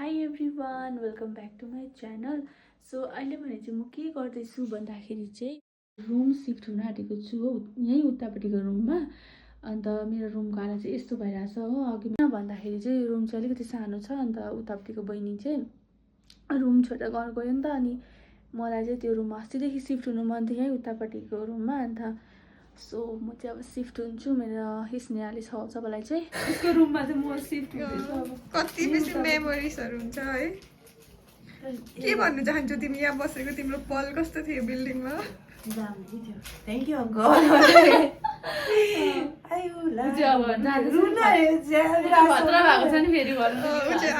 High everyone, welcome back to my channel. So अहिले भने चाहिँ म के गर्दैछु भन्दाखेरि चाहिँ रुम सिफ्ट हुन आँटेको छु हो, यहीँ उतापट्टिको रुममा। अन्त मेरो रुमको हालत चाहिँ यस्तो भइरहेछ हो। अघि भन्दाखेरि चाहिँ रुम चाहिँ अलिकति सानो छ, अन्त उतापट्टिको बहिनी चाहिँ रुम छोडेर घर गयो नि त। अनि मलाई चाहिँ त्यो रुममा अस्तिदेखि सिफ्ट हुनु मन थियो, यहीँ उतापट्टिको रुममा। अन्त सो म चाहिँ अब सिफ्ट हुन्छु। मेरो स्नेहाले छ सबैलाई चाहिँ उसको रुममा चाहिँ म सिफ्ट हुँदैछु। अब कति बेसी मेमोरिजहरू हुन्छ है। के भन्नु चाहन्छौ तिमी यहाँ बसेको? तिम्रो पल कस्तो थियो बिल्डिङमा? दामी थियो। Thank you uncle.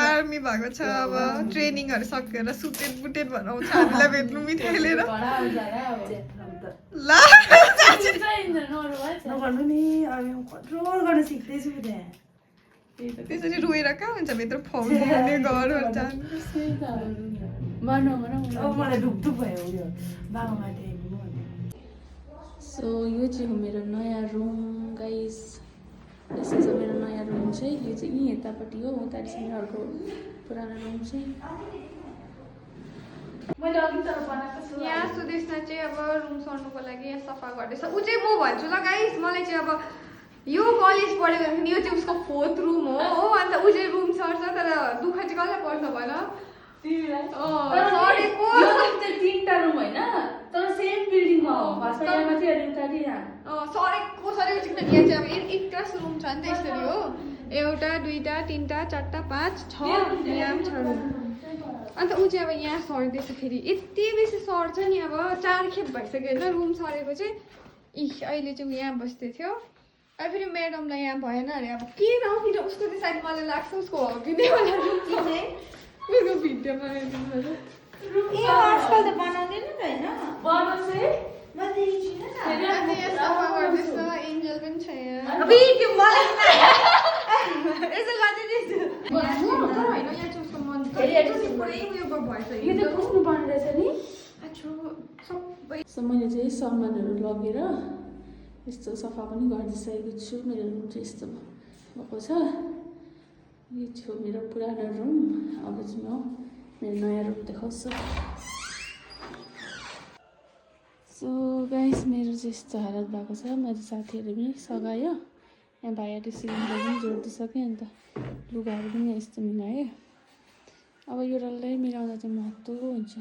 आर्मी भएको छ, अब ट्रेनिङहरू सकेर सुटेड बुटेड भएर आउँछ हामीलाई भेट्नु मिठाई लिएर। त्यसरी रोएर कहाँ हुन्छ भित्र फाउन्ने घरहरू जानु। मलाई ढुकढुक भयो उयो बाबामा त्यही। सो यो चाहिँ हो मेरो नयाँ रुम गाइस। यस्तो छ मेरो नयाँ रुम चाहिँ। यो चाहिँ यहीँ यतापट्टि हो, उता चाहिँ अर्को पुरानो रुम चाहिँ। मैले अघि तर बनाएको छु। यहाँ सुदेशना चाहिँ अब रुम सर्नुको लागि यहाँ सफा गर्दैछ। ऊ चाहिँ म भन्छु ल गाइस, मलाई चाहिँ अब यो कलेज पढेको देखि यो चाहिँ उसको 4th रुम हो। अन्त ऊ चाहिँ रुम सर्छ, तर दुःख चाहिँ कसलाई पर्छ भन? सरेको तीनटा रुम होइन, तर सेम बिल्डिङमा हो। सरेको चाहिँ किनभने यहाँ चाहिँ अब एक्ट्रास रुम छ नि त, यसरी हो। 1 2 3 4 5 6 यहाँ पनि छ रुम। अन्त ऊ चाहिँ अब यहाँ सर्दैछ फेरि। यति बेसी सर्छ नि, अब 4 खेप भइसक्यो होइन रुम सरेको चाहिँ। अहिले चाहिँ ऊ यहाँ बस्दै थियो। अब फेरि म्याडमलाई यहाँ भएन अरे। अब के नकिन उसको चाहिँ सायद मलाई लाग्छ उसको हगिने वाला रुम चाहिँ उसको भिडियोमा हेर्नु। आजकल त बनाउँदैन त होइन? बनाउँछ है। म देख्छु नि त। यहाँ सफा गर्दैछ। एन्जल पनि छ यहाँ। अबे त्यो मलाई यसो गरिदिन्छु। तर होइन, यहाँ चाहिँ उसको मन पुरै उयो भएछ। यो त पुस्नु पर्ने रहेछ नि। सबै सो मैले चाहिँ सामानहरू लगेर यस्तो सफा पनि गरिदिइसकेको छु। मेरो रुम चाहिँ यस्तो भएको छ। यो थियो मेरो पुरानो रुम। अब चाहिँ म मेरो नयाँ रुम देखाउँछु। सो गाइस, मेरो चाहिँ यस्तो हालत भएको छ। मेरो साथीहरू पनि सघायो। यहाँ भाइहरूले सिलिन्डर पनि जोडिदिइसक्यो। अन्त लुगाहरू पनि यस्तो मिलाएँ। अब यो डल्लै मिलाउँदा चाहिँ महत्त्व हुन्छ।